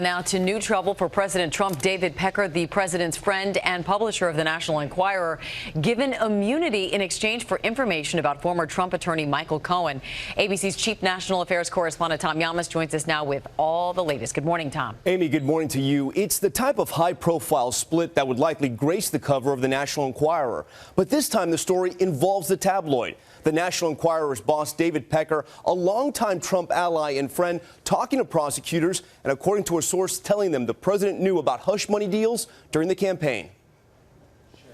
Now to new trouble for President Trump. David Pecker, the president's friend and publisher of the National Enquirer, given immunity in exchange for information about former Trump attorney Michael Cohen. ABC's chief national affairs correspondent Tom Llamas joins us now with all the latest. Good morning, Tom. Amy, good morning to you. It's the type of high-profile split that would likely grace the cover of the National Enquirer. But this time the story involves the tabloid. The National Enquirer's boss, David Pecker, a longtime Trump ally and friend, talking to prosecutors and, according to a source, telling them the president knew about hush money deals during the campaign.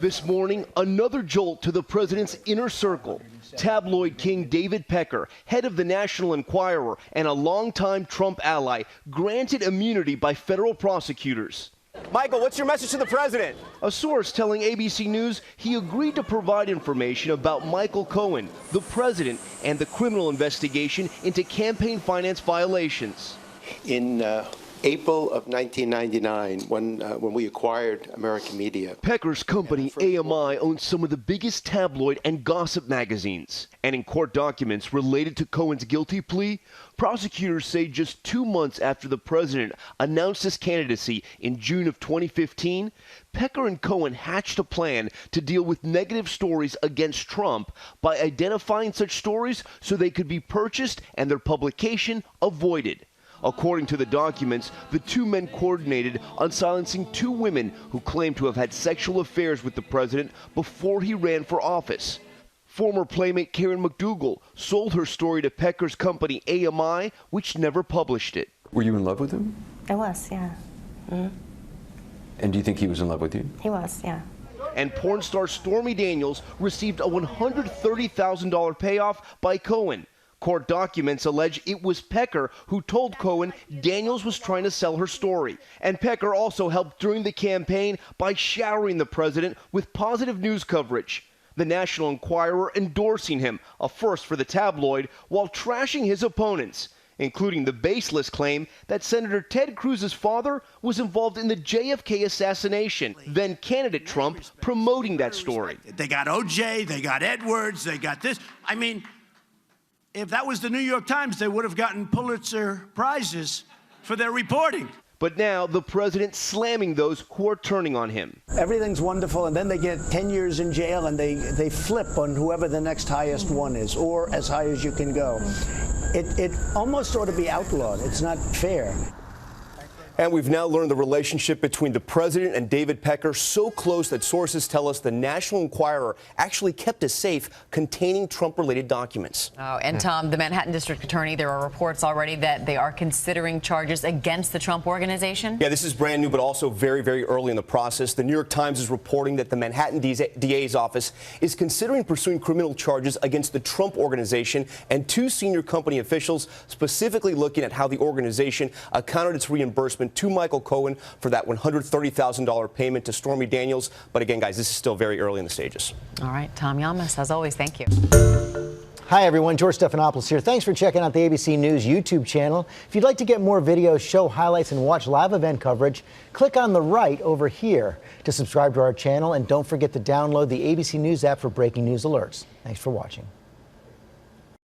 This morning, another jolt to the president's inner circle. Tabloid king David Pecker, head of the National Enquirer and a longtime Trump ally, granted immunity by federal prosecutors. Michael, what's your message to the president? A source telling ABC News he agreed to provide information about Michael Cohen, the president, and the criminal investigation into campaign finance violations. In April of 1999, when we acquired American Media. Pecker's company, AMI, owns some of the biggest tabloid and gossip magazines. And in court documents related to Cohen's guilty plea, prosecutors say just 2 months after the president announced his candidacy in June of 2015, Pecker and Cohen hatched a plan to deal with negative stories against Trump by identifying such stories so they could be purchased and their publication avoided. According to the documents, the two men coordinated on silencing 2 women who claimed to have had sexual affairs with the president before he ran for office. Former Playmate Karen McDougal sold her story to Pecker's company AMI, which never published it. Were you in love with him? I was, yeah. Mm-hmm. And do you think he was in love with you? He was, yeah. And porn star Stormy Daniels received a $130,000 payoff by Cohen. Court documents allege it was Pecker who told Cohen Daniels was trying to sell her story. And Pecker also helped during the campaign by showering the president with positive news coverage. The National Enquirer endorsing him, a first for the tabloid, while trashing his opponents, including the baseless claim that Senator Ted Cruz's father was involved in the JFK assassination, then candidate Trump promoting that story. They got OJ, they got Edwards, they got this. I mean, if that was the New York Times, they would have gotten Pulitzer Prizes for their reporting. But now the president slamming those who are turning on him. Everything's wonderful, and then they get 10 years in jail, and they flip on whoever the next highest one is, or as high as you can go. It almost ought to be outlawed. It's not fair. And we've now learned the relationship between the president and David Pecker so close that sources tell us the National Enquirer actually kept a safe containing Trump-related documents. Oh, and Tom, the Manhattan District Attorney, there are reports already that they are considering charges against the Trump Organization. Yeah, this is brand new, but also very, very early in the process. The New York Times is reporting that the Manhattan DA's office is considering pursuing criminal charges against the Trump Organization and 2 senior company officials, specifically looking at how the organization accounted its reimbursement to Michael Cohen for that $130,000 payment to Stormy Daniels. But again, guys, this is still very early in the stages. All right, Tom Llamas, as always, thank you. Hi, everyone. George Stephanopoulos here. Thanks for checking out the ABC News YouTube channel. If you'd like to get more videos, show highlights, and watch live event coverage, click on the right over here to subscribe to our channel. And don't forget to download the ABC News app for breaking news alerts. Thanks for watching.